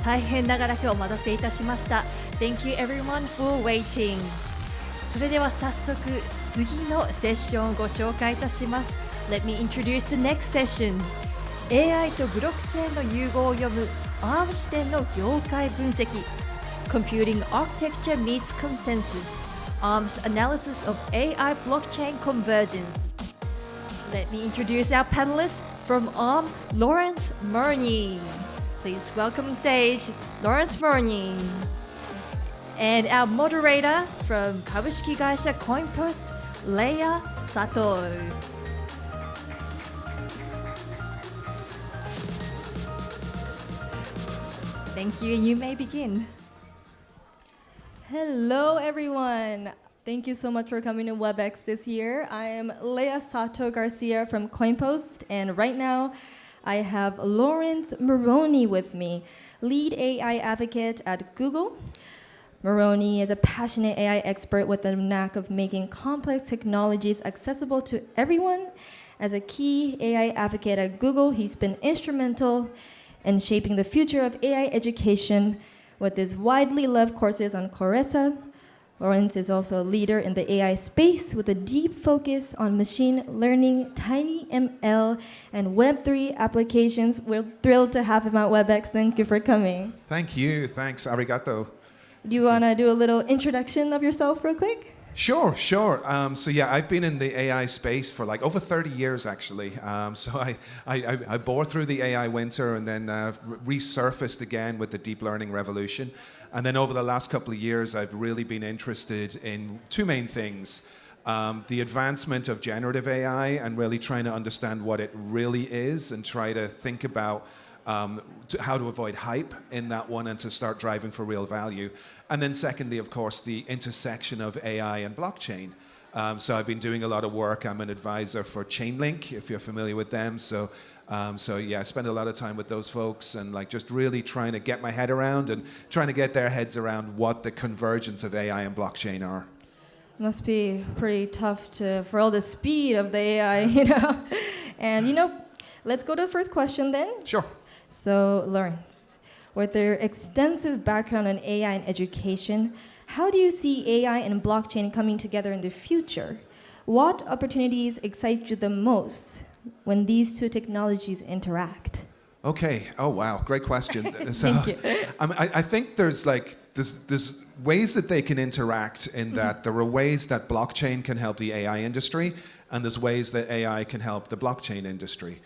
大変長らくお待たせいたしました。Thank you everyone for waiting. それでは早速次のセッションをご紹介いたします。Let me introduce the next session. AI とブロックチェーンの融合を読む ARM 視点の業界分析。Computing Architecture Meets Consensus. ARM's Analysis of AI Blockchain Convergence. Let me introduce our panelists from ARM, Laurence Moroney. Please welcome on stage Laurence Moroney. And our moderator from 株式会社 CoinPost, Leia Sato. Thank you. You may begin. Hello, everyone. Thank you so much for coming to WebEx this year. I am Leia Sato Garcia from CoinPost, and right now I have Laurence Moroney with me, lead AI advocate at Google. Moroney is a passionate AI expert with a knack of making complex technologies accessible to everyone. As a key AI advocate at Google, he's been instrumental in shaping the future of AI education with his widely loved courses on Coursera. Laurence is also a leader in the AI space with a deep focus on machine learning, tiny ML, and Web3 applications. We're thrilled to have him at WebEx. Thank you for coming. Thank you. Thanks. Arigato. Do you want to do a little introduction of yourself real quick? Sure. So yeah, I've been in the AI space for like over 30 years actually. So I bore through the AI winter and then resurfaced again with the deep learning revolution. And then over the last couple of years, I've really been interested in two main things. The advancement of generative AI and really trying to understand what it really is and try to think about how to avoid hype in that one and to start driving for real value. And then secondly, of course, the intersection of AI and blockchain. So I've been doing a lot of work. I'm an advisor for Chainlink, if you're familiar with them. So yeah, I spend a lot of time with those folks and like just really trying to get my head around and trying to get their heads around what the convergence of AI and blockchain are. Must be pretty tough for all the speed of the AI, you know. And let's go to the first question then. Sure. So, Laurence, with your extensive background in AI and education, how do you see AI and blockchain coming together in the future? What opportunities excite you the most when these two technologies interact? Okay. Oh, wow. Great question. Thank you. I think there's ways that they can interact in that there are ways that blockchain can help the AI industry and there's ways that AI can help the blockchain industry.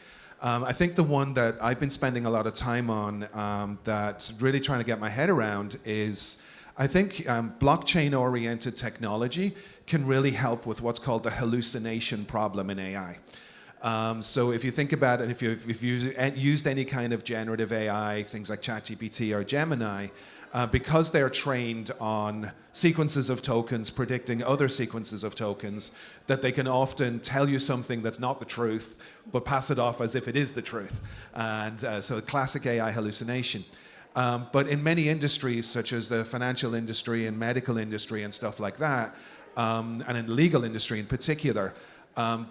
I think the one that I've been spending a lot of time on that's really trying to get my head around is I think blockchain-oriented technology can really help with what's called the hallucination problem in AI. So if you think about it, if you've used any kind of generative AI, things like ChatGPT or Gemini, because they're trained on sequences of tokens predicting other sequences of tokens, that they can often tell you something that's not the truth, but pass it off as if it is the truth. And so classic AI hallucination. But in many industries, such as the financial industry and medical industry and stuff like that, and in the legal industry in particular,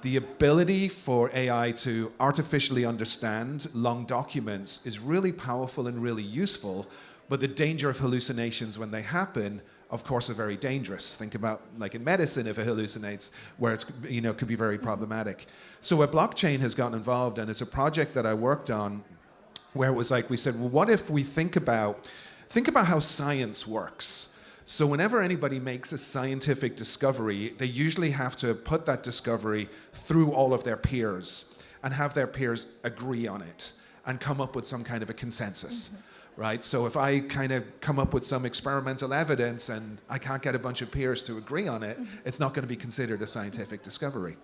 the ability for AI to artificially understand long documents is really powerful and really useful. But the danger of hallucinations when they happen, of course, are very dangerous. Think about, like in medicine, if it hallucinates, where it's could be very problematic. So where blockchain has gotten involved, and it's a project that I worked on, where it was like we said, well, what if we think about how science works? So whenever anybody makes a scientific discovery, they usually have to put that discovery through all of their peers and have their peers agree on it and come up with some kind of a consensus. Mm-hmm. Right? So if I kind of come up with some experimental evidence and I can't get a bunch of peers to agree on it, it's not going to be considered a scientific discovery.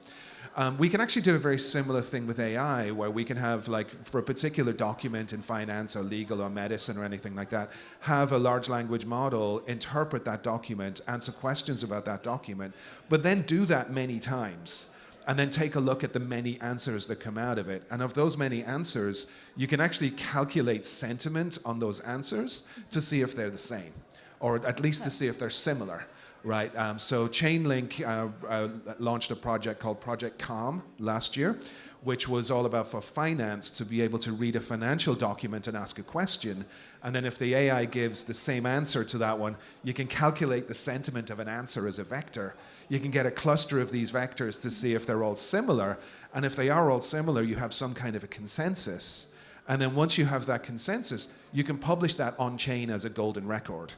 We can actually do a very similar thing with AI, where we can have, like, for a particular document in finance or legal or medicine or anything like that, have a large language model interpret that document, answer questions about that document, but then do that many times. And then take a look at the many answers that come out of it. And of those many answers, you can actually calculate sentiment on those answers to see if they're the same, or at least to see if they're similar, right? So Chainlink launched a project called Project Calm last year, which was all about for finance to be able to read a financial document and ask a question. And then if the AI gives the same answer to that one, you can calculate the sentiment of an answer as a vector. You can get a cluster of these vectors to see if they're all similar. And if they are all similar, you have some kind of a consensus. And then once you have that consensus, you can publish that on-chain as a golden record.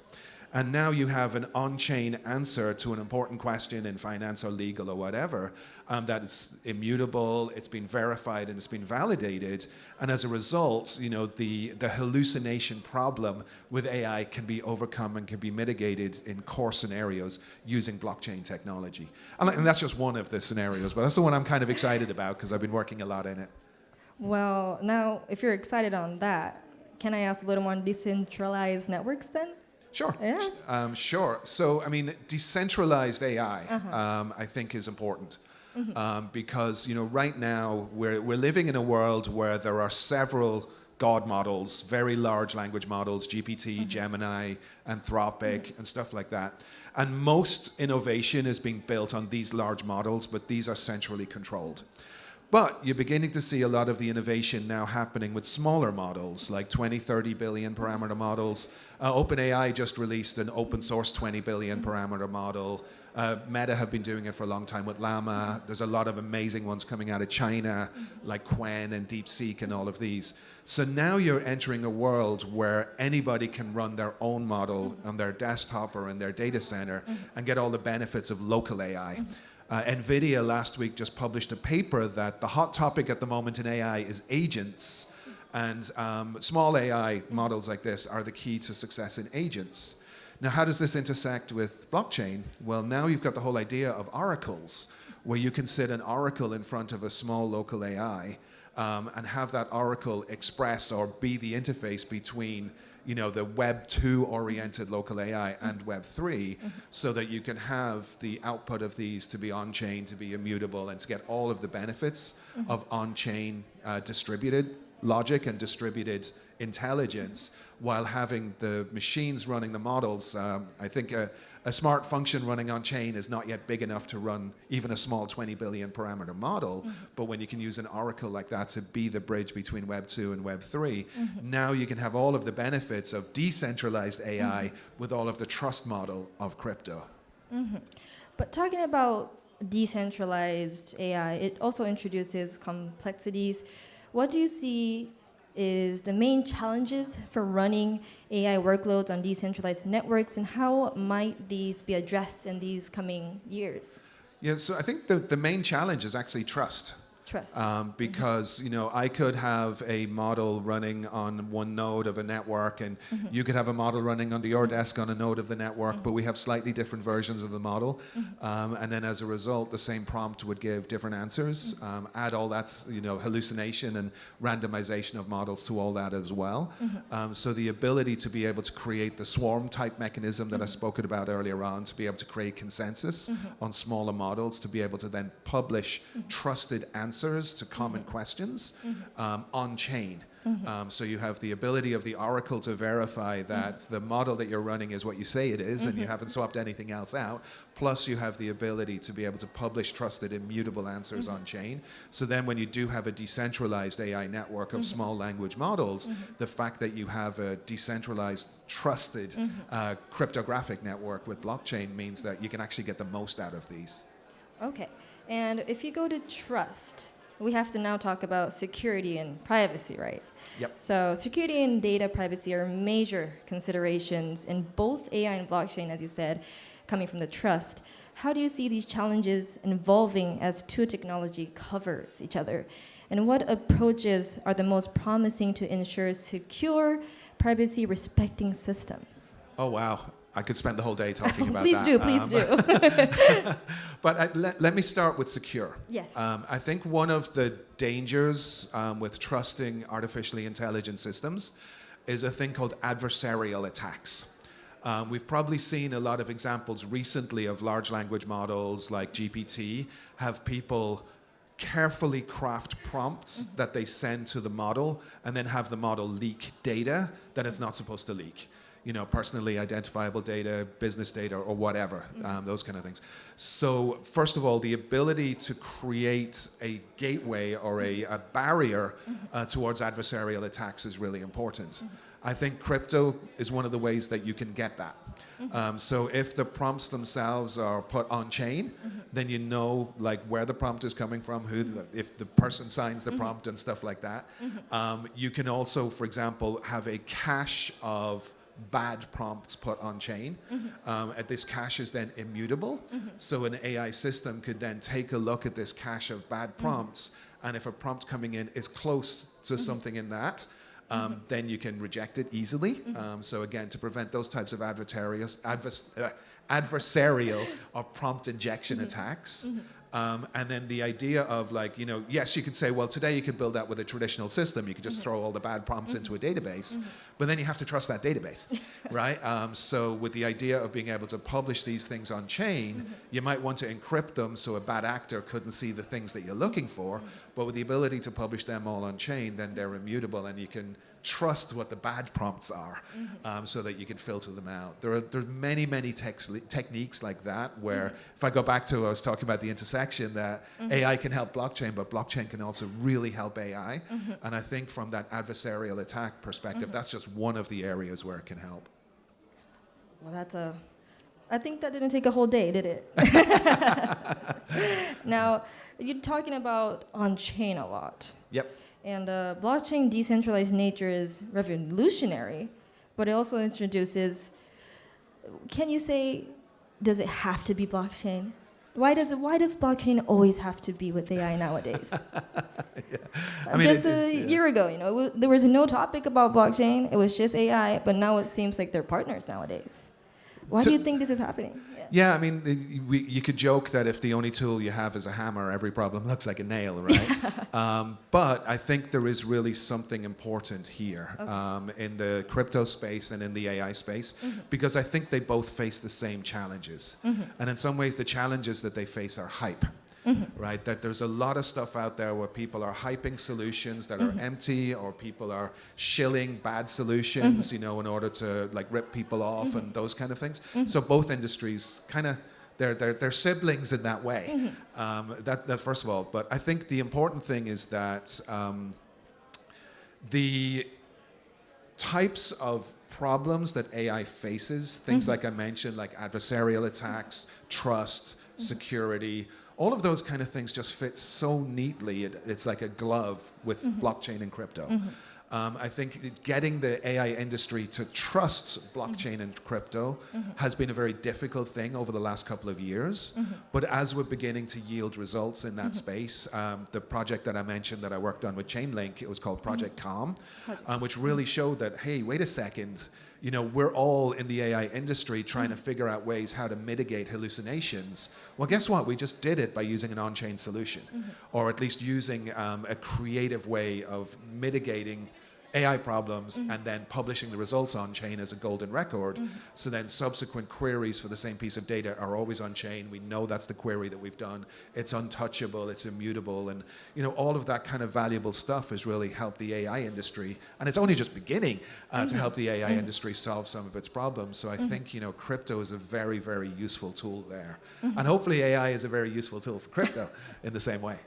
And now you have an on-chain answer to an important question in finance or legal or whatever that is immutable, it's been verified, and it's been validated. And as a result, you know, the hallucination problem with AI can be overcome and can be mitigated in core scenarios using blockchain technology. And that's just one of the scenarios, but that's the one I'm kind of excited about because I've been working a lot in it. Well, now, if you're excited on that, can I ask a little more on decentralized networks then? Sure. Yeah. Sure. So, I mean, decentralized AI, I think, is important because, you know, right now we're living in a world where there are several God models, very large language models, GPT, Gemini, Anthropic, and stuff like that. And most innovation is being built on these large models, but these are centrally controlled. But you're beginning to see a lot of the innovation now happening with smaller models, like 20, 30 billion parameter models. OpenAI just released an open source 20 billion parameter model. Meta have been doing it for a long time with Llama. There's a lot of amazing ones coming out of China, like Qwen and DeepSeek and all of these. So now you're entering a world where anybody can run their own model on their desktop or in their data center and get all the benefits of local AI. NVIDIA last week just published a paper that the hot topic at the moment in AI is agents. And small AI models like this are the key to success in agents. Now, how does this intersect with blockchain? Well, now you've got the whole idea of oracles, where you can sit an oracle in front of a small local AI and have that oracle express or be the interface between, you know, the Web 2 oriented local AI and Web 3 so that you can have the output of these to be on-chain, to be immutable, and to get all of the benefits of on-chain distributed logic and distributed intelligence while having the machines running the models. I think a smart function running on chain is not yet big enough to run even a small 20 billion parameter model, but when you can use an oracle like that to be the bridge between Web 2 and Web 3, now you can have all of the benefits of decentralized AI with all of the trust model of crypto. But talking about decentralized AI, it also introduces complexities. What do you see is the main challenges for running AI workloads on decentralized networks, and how might these be addressed in these coming years? Yeah, so I think the main challenge is actually trust. Trust. Because, you know, I could have a model running on one node of a network, and you could have a model running under your desk on a node of the network, but we have slightly different versions of the model. And then as a result, the same prompt would give different answers. Add all that, you know, hallucination and randomization of models to all that as well. So the ability to be able to create the swarm type mechanism that I spoke about earlier on, to be able to create consensus on smaller models, to be able to then publish trusted answers to common questions on chain. So you have the ability of the oracle to verify that the model that you're running is what you say it is, and you haven't swapped anything else out. Plus you have the ability to be able to publish trusted immutable answers on chain. So then when you do have a decentralized AI network of small language models, the fact that you have a decentralized, trusted cryptographic network with blockchain means that you can actually get the most out of these. Okay. And if you go to trust, we have to now talk about security and privacy, right? Yep. So security and data privacy are major considerations in both AI and blockchain, as you said, coming from the trust. How do you see these challenges evolving as two technology covers each other? And what approaches are the most promising to ensure secure, privacy-respecting systems? Oh, wow. I could spend the whole day talking about please that. Please do. But let me start with secure. Yes. I think one of the dangers with trusting artificially intelligent systems is a thing called adversarial attacks. We've probably seen a lot of examples recently of large language models like GPT have people carefully craft prompts that they send to the model and then have the model leak data that it's not supposed to leak. personally identifiable data, business data, or whatever, those kind of things. So first of all, the ability to create a gateway or a barrier towards adversarial attacks is really important. I think crypto is one of the ways that you can get that. So if the prompts themselves are put on chain, then you know like where the prompt is coming from, if the person signs the prompt and stuff like that. You can also, for example, have a cache of bad prompts put on chain. This cache is then immutable. So an AI system could then take a look at this cache of bad prompts, and if a prompt coming in is close to something in that, then you can reject it easily. So again, to prevent those types of adversarial or prompt injection attacks. And then the idea of like, yes, you could say, well, today you could build that with a traditional system. You could just throw all the bad prompts into a database, but then you have to trust that database, right? So with the idea of being able to publish these things on chain, you might want to encrypt them so a bad actor couldn't see the things that you're looking for, but with the ability to publish them all on chain, then they're immutable and you can trust what the bad prompts are, so that you can filter them out. There are many, many techniques like that where, if I go back to, I was talking about the intersection that AI can help blockchain, but blockchain can also really help AI. And I think from that adversarial attack perspective, that's just one of the areas where it can help. Well, I think that didn't take a whole day, did it? Now, you're talking about on-chain a lot. Yep. And blockchain decentralized nature is revolutionary, but it also introduces, can you say, does it have to be blockchain? Why does blockchain always have to be with AI nowadays? I mean, just a year ago, there was no topic about blockchain. It was just AI, but now it seems like they're partners nowadays. Why do you think this is happening? Yeah, I mean, you could joke that if the only tool you have is a hammer, every problem looks like a nail, right? But I think there is really something important here, in the crypto space and in the AI space, because I think they both face the same challenges. And in some ways, the challenges that they face are hype. Right? That there's a lot of stuff out there where people are hyping solutions that are empty, or people are shilling bad solutions, in order to like rip people off and those kind of things. So both industries kind of, they're siblings in that way. That first of all. But I think the important thing is that the types of problems that AI faces, things like I mentioned, like adversarial attacks, trust, security, all of those kind of things just fit so neatly. It's like a glove with blockchain and crypto. I think getting the AI industry to trust blockchain and crypto has been a very difficult thing over the last couple of years. But as we're beginning to yield results in that space, the project that I mentioned that I worked on with Chainlink, it was called Project Calm, which really showed that, hey, wait a second, we're all in the AI industry trying to figure out ways how to mitigate hallucinations. Well, guess what? We just did it by using an on-chain solution, or at least using a creative way of mitigating AI problems and then publishing the results on chain as a golden record. So then subsequent queries for the same piece of data are always on chain. We know that's the query that we've done. It's untouchable, it's immutable, and all of that kind of valuable stuff has really helped the AI industry. And it's only just beginning to help the AI industry solve some of its problems. So I think crypto is a very, very useful tool there. And hopefully AI is a very useful tool for crypto in the same way.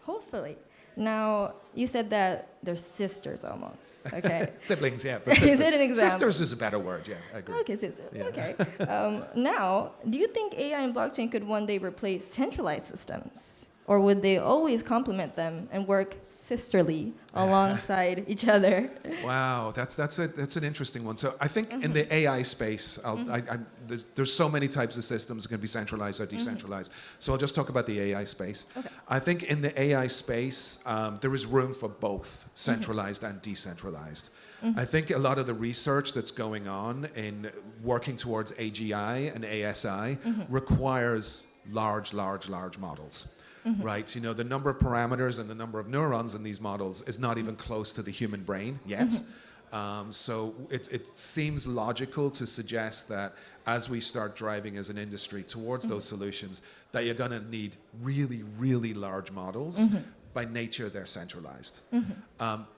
Hopefully. Now, you said that they're sisters almost, okay? Siblings, yeah. But Is it an example? Sisters is a better word, yeah, I agree. Okay, sister, Yeah. okay. Now, do you think AI and blockchain could one day replace centralized systems? Or would they always complement them and work sisterly alongside each other? Wow, that's an interesting one. So I think in the AI space, there's so many types of systems that can be centralized or decentralized. So I'll just talk about the AI space. Okay. I think in the AI space, there is room for both centralized and decentralized. I think a lot of the research that's going on in working towards AGI and ASI requires large models. Right, the number of parameters and the number of neurons in these models is not even close to the human brain yet. So it seems logical to suggest that as we start driving as an industry towards those solutions, that you're going to need really, really large models. By nature, they're centralized.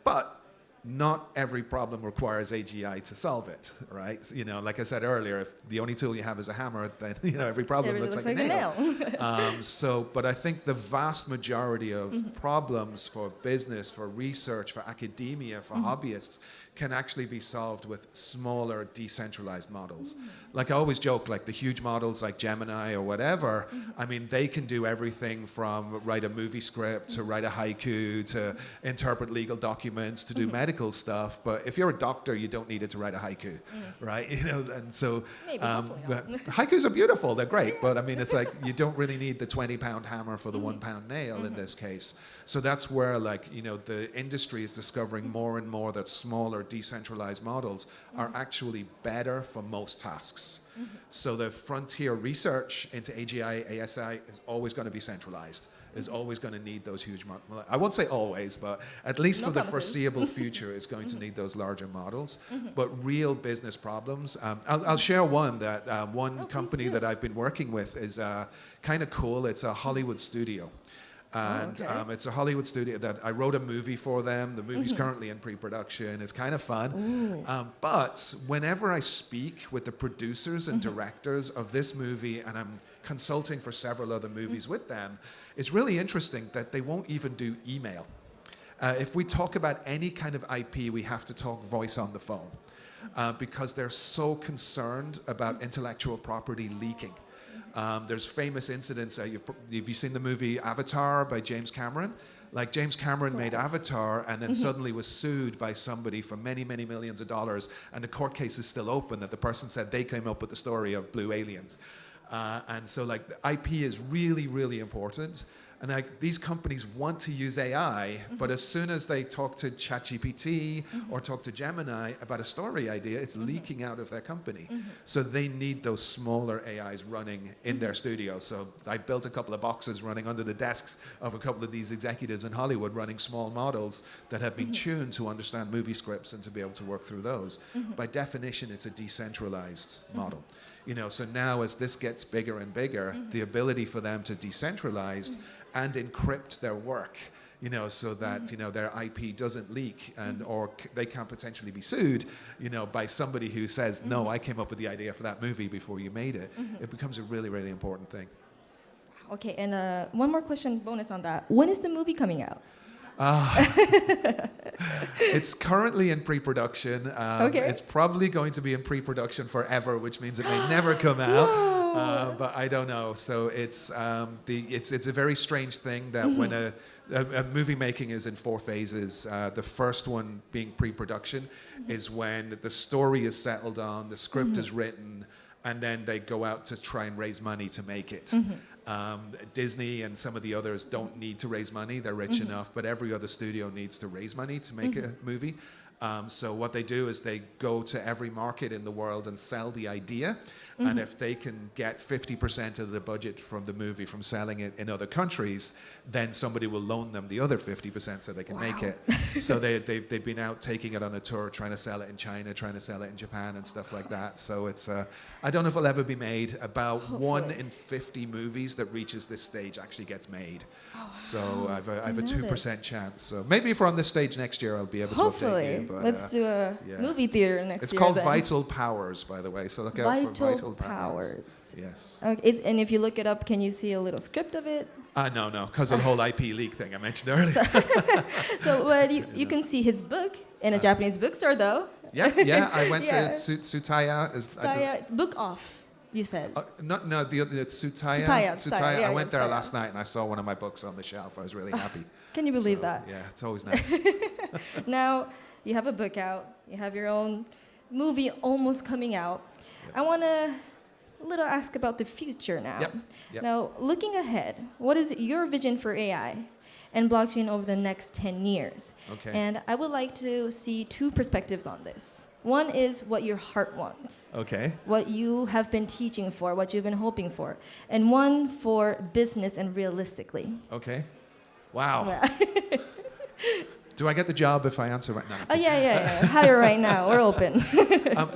But not every problem requires AGI to solve it, right? You know, like I said earlier, if the only tool you have is a hammer, then you know every problem It really looks like a nail. But I think the vast majority of problems for business, for research, for academia, for hobbyists can actually be solved with smaller, decentralized models. Like I always joke, like the huge models like Gemini or whatever, I mean, they can do everything from write a movie script to write a haiku to interpret legal documents to do medical stuff. But if you're a doctor, you don't need it to write a haiku, right? You know, and so haikus are beautiful, they're great, but I mean, it's like you don't really need the 20-pound hammer for the 1-pound nail in this case. So that's where, like, you know, the industry is discovering more and more that smaller, decentralized models are actually better for most tasks. So the frontier research into AGI, ASI is always going to be centralized, is always going to need those huge models. I won't say always, but at least for the foreseeable future, it's going to need those larger models. But real business problems, I'll share one that one company that I've been working with is kind of cool. It's a Hollywood studio. And it's a Hollywood studio that I wrote a movie for them. The movie's currently in pre-production. It's kind of fun. But whenever I speak with the producers and directors of this movie, and I'm consulting for several other movies with them, it's really interesting that they won't even do email. If we talk about any kind of IP, we have to talk voice on the phone because they're so concerned about intellectual property leaking. There's famous incidents. Have you seen the movie Avatar by James Cameron? Like James Cameron made Avatar and then suddenly was sued by somebody for many, many millions of dollars, and the court case is still open that the person said they came up with the story of blue aliens. And so like the IP is really, really important. And like these companies want to use AI, but as soon as they talk to ChatGPT or talk to Gemini about a story idea, it's leaking out of their company. So they need those smaller AIs running in their studio. So I built a couple of boxes running under the desks of a couple of these executives in Hollywood running small models that have been tuned to understand movie scripts and to be able to work through those. By definition, it's a decentralized model. You know, so now as this gets bigger and bigger, the ability for them to decentralize and encrypt their work, you know, so that, you know, their IP doesn't leak and or they can potentially be sued, you know, by somebody who says, no, I came up with the idea for that movie before you made it. It becomes a really, really important thing. Okay, and one more question, bonus on that. When is the movie coming out? It's currently in pre-production. It's probably going to be in pre-production forever, which means it may never come out. But I don't know. So it's a very strange thing that when a movie making is in 4 phases. The first one being pre-production is when the story is settled on, the script is written, and then they go out to try and raise money to make it. Disney and some of the others don't need to raise money, they're rich enough, but every other studio needs to raise money to make a movie. So what they do is they go to every market in the world and sell the idea. And if they can get 50% of the budget from the movie from selling it in other countries, then somebody will loan them the other 50% so they can make it. So they've been out taking it on a tour, trying to sell it in China, trying to sell it in Japan and stuff like that. So it's, I don't know if it'll ever be made. About 1 in 50 movies that reaches this stage actually gets made. So I've a 2% chance. So maybe if we're on this stage next year, I'll be able to update you. But, let's do a movie theater next year. It's called Vital Powers, by the way. So look out for Vital Powers. Yes. Okay, and if you look it up, can you see a little script of it? No, because of the whole IP leak thing I mentioned earlier. So you can see his book in a Japanese bookstore, though. Yeah. I went to Tsutaya. Book off, you said. It's Tsutaya. Tsutaya. I went there last night and I saw one of my books on the shelf. I was really happy. Can you believe that? Yeah, it's always nice. Now, you have a book out. You have your own movie almost coming out. Yep. I want to ask about the future now. Yep. Now, looking ahead, what is your vision for AI and blockchain over the next 10 years? Okay. And I would like to see 2 perspectives on this. One is what your heart wants. Okay. What you have been teaching for, what you've been hoping for. And one for business and realistically. Okay. Wow. Do I get the job if I answer right now? Oh, yeah. Hire right now. We're open.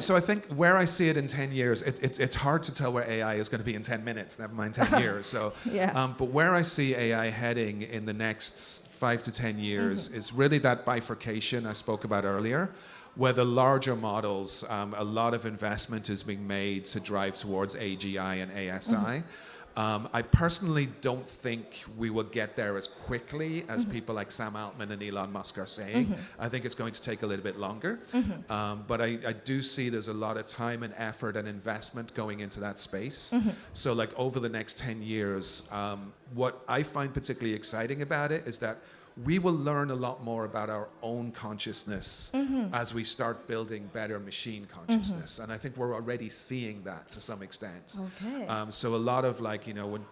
So I think where I see it in 10 years, it's hard to tell where AI is going to be in 10 minutes, never mind 10 years. So, but where I see AI heading in the next 5 to 10 years is really that bifurcation I spoke about earlier, where the larger models, a lot of investment is being made to drive towards AGI and ASI. I personally don't think we will get there as quickly as people like Sam Altman and Elon Musk are saying. I think it's going to take a little bit longer. But I do see there's a lot of time and effort and investment going into that space. So like over the next 10 years, what I find particularly exciting about it is that we will learn a lot more about our own consciousness as we start building better machine consciousness. And I think we're already seeing that to some extent. Okay. So a lot of like, you know, when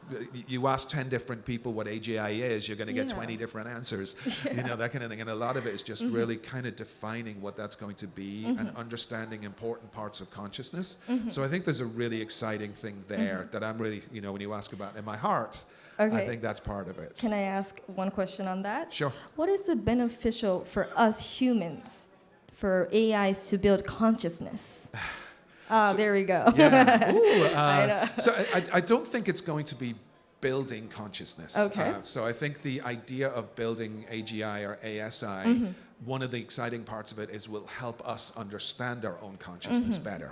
you ask 10 different people what AGI is, you're going to get 20 different answers, you know, that kind of thing. And a lot of it is just really kind of defining what that's going to be and understanding important parts of consciousness. So I think there's a really exciting thing there that I'm really, you know, when you ask about in my heart, I think that's part of it. Can I ask one question on that? Sure. What is the beneficial for us humans for AIs to build consciousness? There we go. Yeah. Ooh, I know. So I don't think it's going to be building consciousness. Okay. So I think the idea of building AGI or ASI, one of the exciting parts of it is will help us understand our own consciousness better.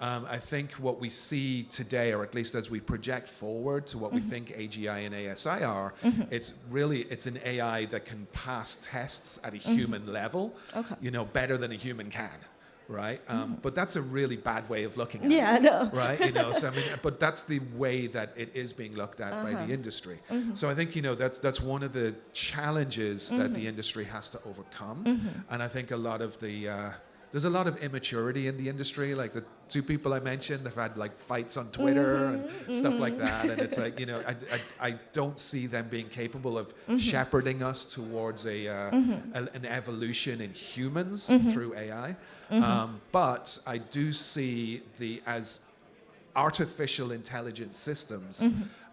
I think what we see today, or at least as we project forward to what we think AGI and ASI are, it's an AI that can pass tests at a human level, you know, better than a human can. Right, but that's a really bad way of looking at it. Yeah, I know. Right, you know. So I mean, but that's the way that it is being looked at by the industry. So I think, you know, that's one of the challenges that the industry has to overcome. And I think a lot of the there's a lot of immaturity in the industry. Like the two people I mentioned, they've had like fights on Twitter and stuff like that. And it's like, you know, I don't see them being capable of shepherding us towards an evolution in humans through AI. But I do see as artificial intelligence systems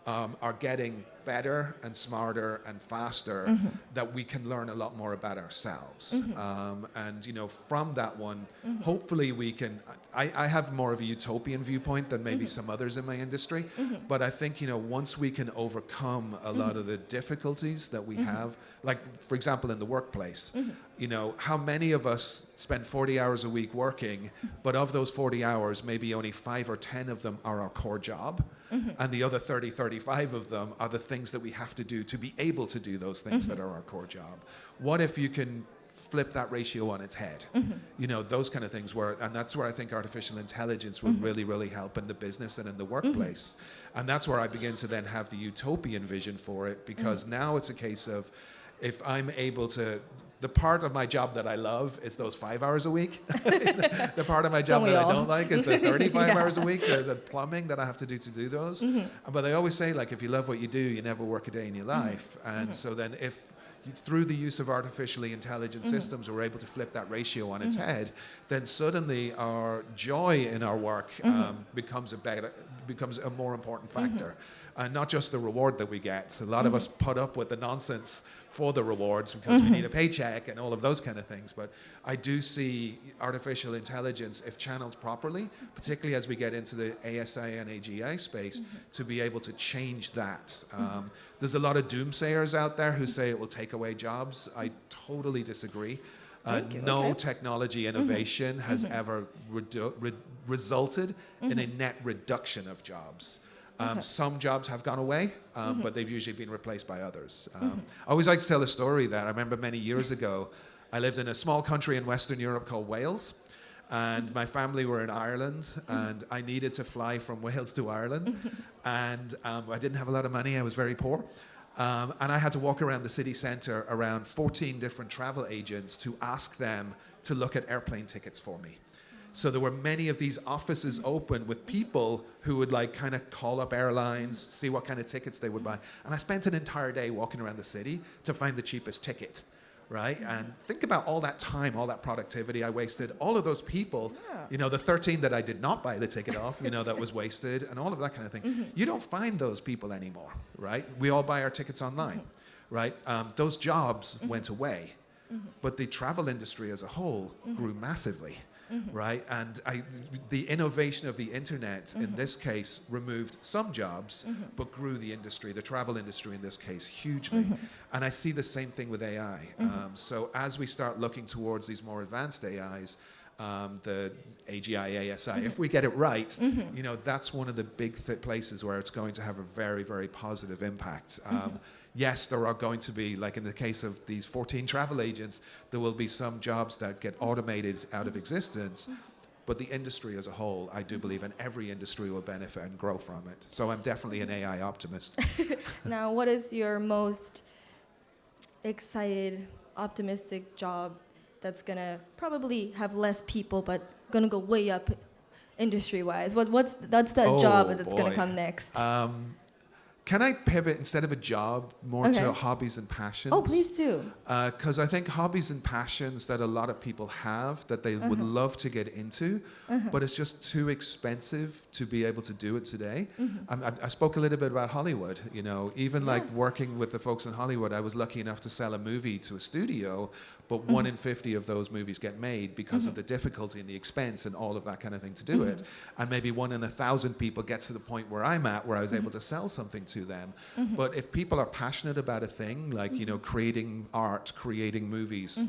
are getting better and smarter and faster, that we can learn a lot more about ourselves. And, you know, from that one, hopefully we can, I have more of a utopian viewpoint than maybe some others in my industry, but I think, you know, once we can overcome a lot of the difficulties that we have, like, for example, in the workplace, you know, how many of us spend 40 hours a week working, but of those 40 hours, maybe only 5 or 10 of them are our core job, and the other 30, 35 of them are the things that we have to do to be able to do those things that are our core job. What if you can flip that ratio on its head? You know, those kind of things and that's where I think artificial intelligence will really, really help in the business and in the workplace. And that's where I begin to then have the utopian vision for it, because now it's a case of, if I'm able to, the part of my job that I love is those 5 hours a week. The part of my job that I don't like is the 35 hours a week, the plumbing that I have to do those. But they always say, like, if you love what you do, you never work a day in your life. And so then if through the use of artificially intelligent systems, we're able to flip that ratio on its head, then suddenly our joy in our work becomes a more important factor. And not just the reward that we get. So a lot of us put up with the nonsense for the rewards because we need a paycheck and all of those kind of things. But I do see artificial intelligence, if channeled properly, particularly as we get into the ASI and AGI space, to be able to change that. There's a lot of doomsayers out there who say it will take away jobs. I totally disagree. No technology innovation has ever resulted in a net reduction of jobs. Some jobs have gone away, but they've usually been replaced by others. I always like to tell a story that I remember many years ago. I lived in a small country in Western Europe called Wales, and my family were in Ireland, and I needed to fly from Wales to Ireland, and I didn't have a lot of money. I was very poor. And I had to walk around the city centre around 14 different travel agents to ask them to look at airplane tickets for me. So there were many of these offices open with people who would like kind of call up airlines, see what kind of tickets they would buy. And I spent an entire day walking around the city to find the cheapest ticket, right? And think about all that time, all that productivity I wasted, all of those people, you know, the 13 that I did not buy the ticket off, you know, that was wasted and all of that kind of thing. You don't find those people anymore, right? We all buy our tickets online, right? Those jobs went away, but the travel industry as a whole grew massively. right? And the innovation of the internet, in this case, removed some jobs, but grew the industry, the travel industry in this case, hugely. And I see the same thing with AI. So as we start looking towards these more advanced AIs, the AGI, ASI, if we get it right, you know, that's one of the big places where it's going to have a very, very positive impact. Yes, there are going to be, like in the case of these 14 travel agents, there will be some jobs that get automated out of existence, but the industry as a whole, I do believe, and every industry will benefit and grow from it. So I'm definitely an AI optimist. Now, what is your most excited, optimistic job that's gonna probably have less people, but gonna go way up industry-wise? That's that job that's gonna come next? Can I pivot instead of a job more to hobbies and passions? Oh, please do. Because I think hobbies and passions that a lot of people have that they would love to get into, but it's just too expensive to be able to do it today. I spoke a little bit about Hollywood. You know, even like working with the folks in Hollywood, I was lucky enough to sell a movie to a studio, but 1 in 50 of those movies get made because of the difficulty and the expense and all of that kind of thing to do it. And maybe 1 in 1,000 people gets to the point where I'm at, where I was able to sell something to them. But if people are passionate about a thing, like, you know, creating art, creating movies,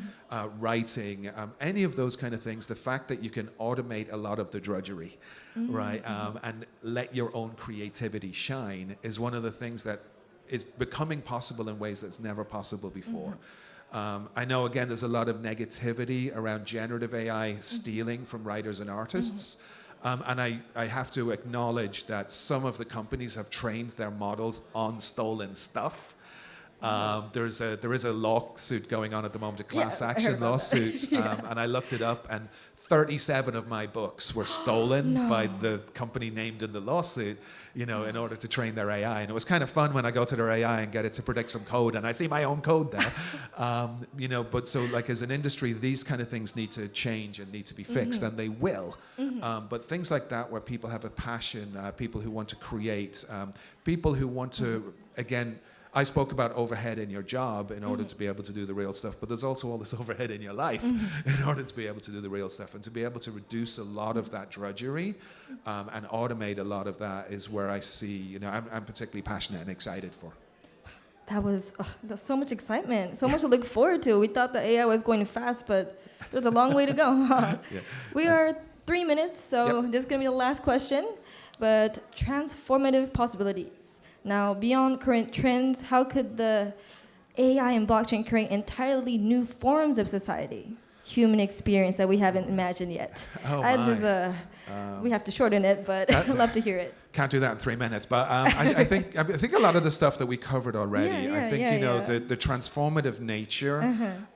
writing, any of those kind of things, the fact that you can automate a lot of the drudgery, right, and let your own creativity shine is one of the things that is becoming possible in ways that's never possible before. I know, again, there's a lot of negativity around generative AI stealing from writers and artists. And I have to acknowledge that some of the companies have trained their models on stolen stuff. There is a lawsuit going on at the moment, a class action lawsuit, and I looked it up, and 37 of my books were stolen by the company named in the lawsuit, you know, in order to train their AI. And it was kind of fun when I go to their AI and get it to predict some code, and I see my own code there. You know, but so like as an industry, these kind of things need to change and need to be fixed, and they will. But things like that, where people have a passion, people who want to create, people who want to, again, I spoke about overhead in your job in order to be able to do the real stuff, but there's also all this overhead in your life in order to be able to do the real stuff. And to be able to reduce a lot of that drudgery and automate a lot of that is where I see, you know, I'm particularly passionate and excited for. There's so much excitement, so much to look forward to. We thought the AI was going fast, but there's a long way to go. We are 3 minutes, so this is going to be the last question. But transformative possibilities. Now, beyond current trends, how could the AI and blockchain create entirely new forms of society, human experience that we haven't imagined yet? We have to shorten it, but I'd love to hear it. Can't do that in 3 minutes, but I think a lot of the stuff that we covered already. The transformative nature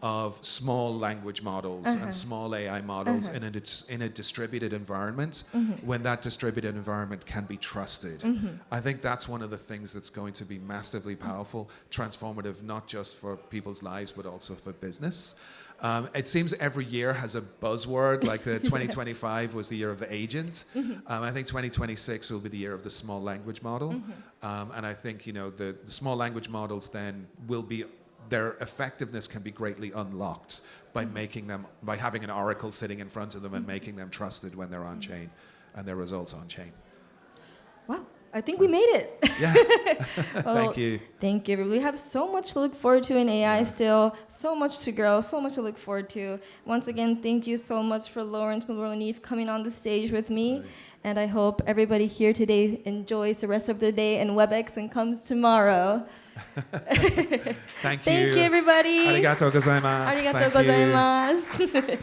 of small language models and small AI models in a distributed environment, when that distributed environment can be trusted. I think that's one of the things that's going to be massively powerful, transformative, not just for people's lives, but also for business. It seems every year has a buzzword, like the 2025 was the year of the agent. I think 2026 will be the year of the small language model. And I think, you know, the small language models then will be, their effectiveness can be greatly unlocked by making them, by having an oracle sitting in front of them and making them trusted when they're on chain and their results on chain. Wow. I think we made it. Yeah. Well, thank you. Thank you. We have so much to look forward to in AI still, so much to grow, so much to look forward to. Once again, thank you so much for Laurence Moroney coming on the stage with me. Right. And I hope everybody here today enjoys the rest of the day in WebEx and comes tomorrow. Thank you. Thank you, everybody. Arigatou gozaimasu. Arigatou gozaimasu.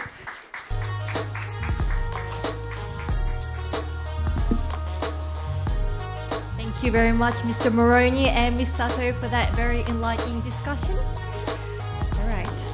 Thank you very much, Mr. Moroney and Ms. Sato, for that very enlightening discussion. All right.